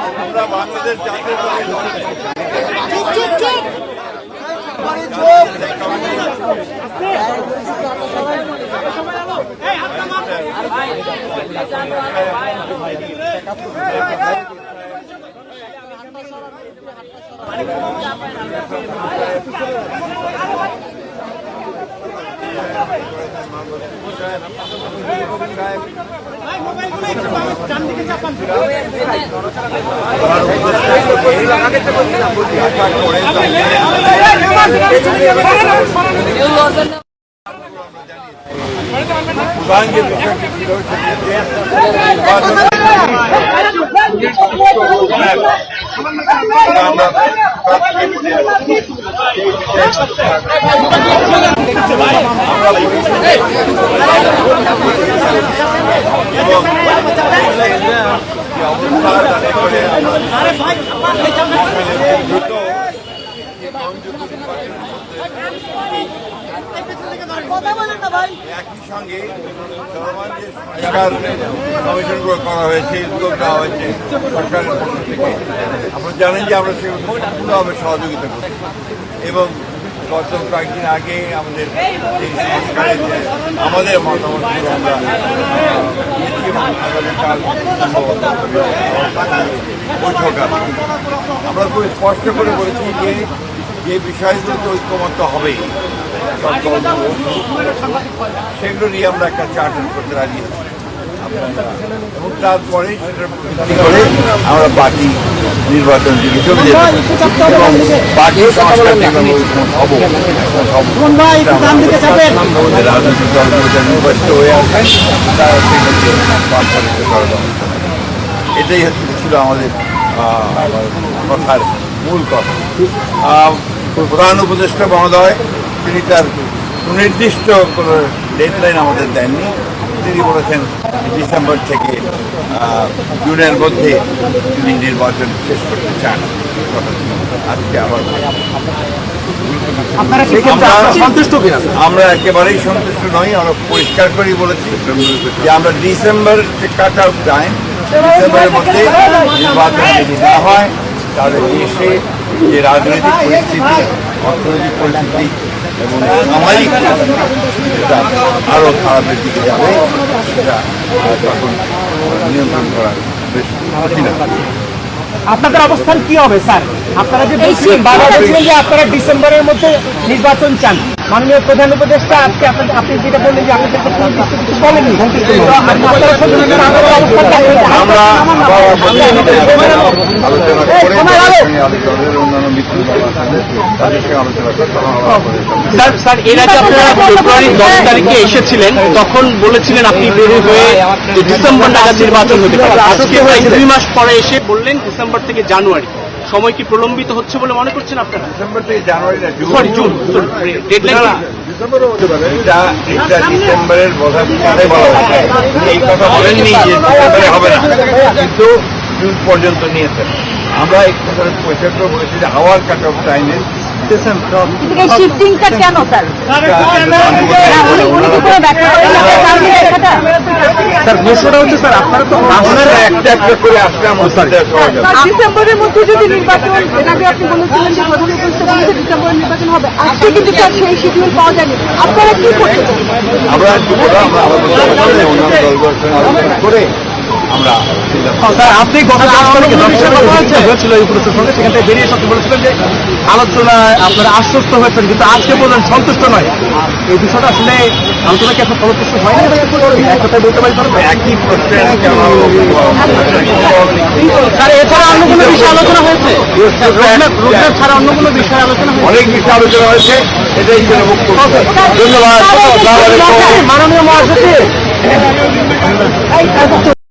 আমরা বাংলাদেশ জাতীয় একই সঙ্গে চলমান যে কমিশনগুলো করা হয়েছে, উদ্যোগ নেওয়া হয়েছে সরকারের পক্ষ থেকে, আপনারা জানেন যে আমরা সেগুলো সম্পূর্ণভাবে সহযোগিতা করছি এবং গত কয়েকদিন আগে আমাদের এই সংস্কারের যে আমাদের মতামতগুলো আমরা আগামীকাল বৈঠক আছে। আমরা খুব স্পষ্ট করে বলেছি যে বিষয়গুলোতে ঐক্যমত্য হবে সেগুলো নিয়ে আমরা একটা চার্টার করতে রাজি আছি এবং তারপরে সেটার ভিত্তি করে আমরা পার্টি নির্বাচন দিকে চলে যেতে এবং পার্টি সংস্কার হব আমাদের রাজনৈতিক দলগুলো যা নির্বাচিত হয়ে আসেন তারা সেগুলোকে করার এটাই ছিল আমাদের কথার মূল কথা। প্রধান উপদেষ্টা মহোদয় তিনি তার সুনির্দিষ্ট কোনো ডেডলাইন আমাদের দেননি। তিনি বলেছেন ডিসেম্বর থেকে জুনের মধ্যে তিনি নির্বাচন শেষ করতে চান। আজকে আবার আমরা একেবারেই সন্তুষ্ট নই। আমরা পরিষ্কার করেই বলেছি যে আমরা ডিসেম্বর কাট আউট টাইম, ডিসেম্বরের মধ্যে নির্বাচন যদি না হয় তাহলে দেশে যে রাজনৈতিক পরিস্থিতি, অর্থনৈতিক পরিস্থিতি এবং সামাজিক সেটা আরও খারাপের দিকে যাবে, সেটা তখন নিয়ন্ত্রণ করা বেশ কঠিন। আপনাদের অবস্থান কি হবে স্যার? আপনারা যে বলছিলেন যে আপনারা ডিসেম্বরের মধ্যে নির্বাচন চান, মাননীয় প্রধান উপদেষ্টা আজকে আপনি যেটা বললেন যে আপনাদের কিছু বলেননি, স্যার এর আগে আপনারা ফেব্রুয়ারির 10 তারিখে এসেছিলেন, তখন বলেছিলেন আপনি বের হয়ে ডিসেম্বর নাগাদ নির্বাচন হতে পারে। আজকে 2 মাস পরে এসে বললেন ডিসেম্বর থেকে জানুয়ারি। সময় কি প্রলম্বিত হচ্ছে বলে মনে করছেন আপনারা? ডিসেম্বর থেকে জানুয়ারি না, জুন ডেডলাইন ডিসেম্বরের বলা এই কথা বলেননি যে ডিসেম্বরে হবে না, কিন্তু জুন পর্যন্ত নিয়েছেন। আমরা এই কথা পরিষ্কার করে বলেছি যে আওয়ার কাট অফ টাইমে শিফটিংটা কেন স্যার? স্যার ঘোষণা হচ্ছে স্যার আপনারা তো একটা একটা করে আসলে ডিসেম্বরের মধ্যে যদি নির্বাচন, এর আগে আপনি বলেছিলেন যে প্রধান উপদেষ্টা বলেছে ডিসেম্বরের নির্বাচন হবে, আজকে কিন্তু স্যার সেই শিডিউল পাওয়া যায়নি। আপনারা কি করতে চান? আমরা করে আমরা স্যার আপনি হয়েছিল এই উপদেষ্টার সঙ্গে, সেখান থেকে বেরিয়ে সত্যি বলেছিলেন যে আলোচনায় আপনারা আশ্বস্ত হয়েছেন, কিন্তু আজকে বললেন সন্তুষ্ট নয়। এই বিষয়টা আসলে আলোচনা কি এখন ফলপ্রসূ হয় না? এক কথায় বলতে পারি একই প্রশ্নে স্যার এছাড়া অন্য কোনো বিষয়ে আলোচনা হয়েছে? রোডম্যাপ ছাড়া অন্য কোনো বিষয়ে আলোচনা হয়েছে? অনেক বিষয়ে আলোচনা হয়েছে, এটাই ধন্যবাদ। মাননীয় মহাসচিব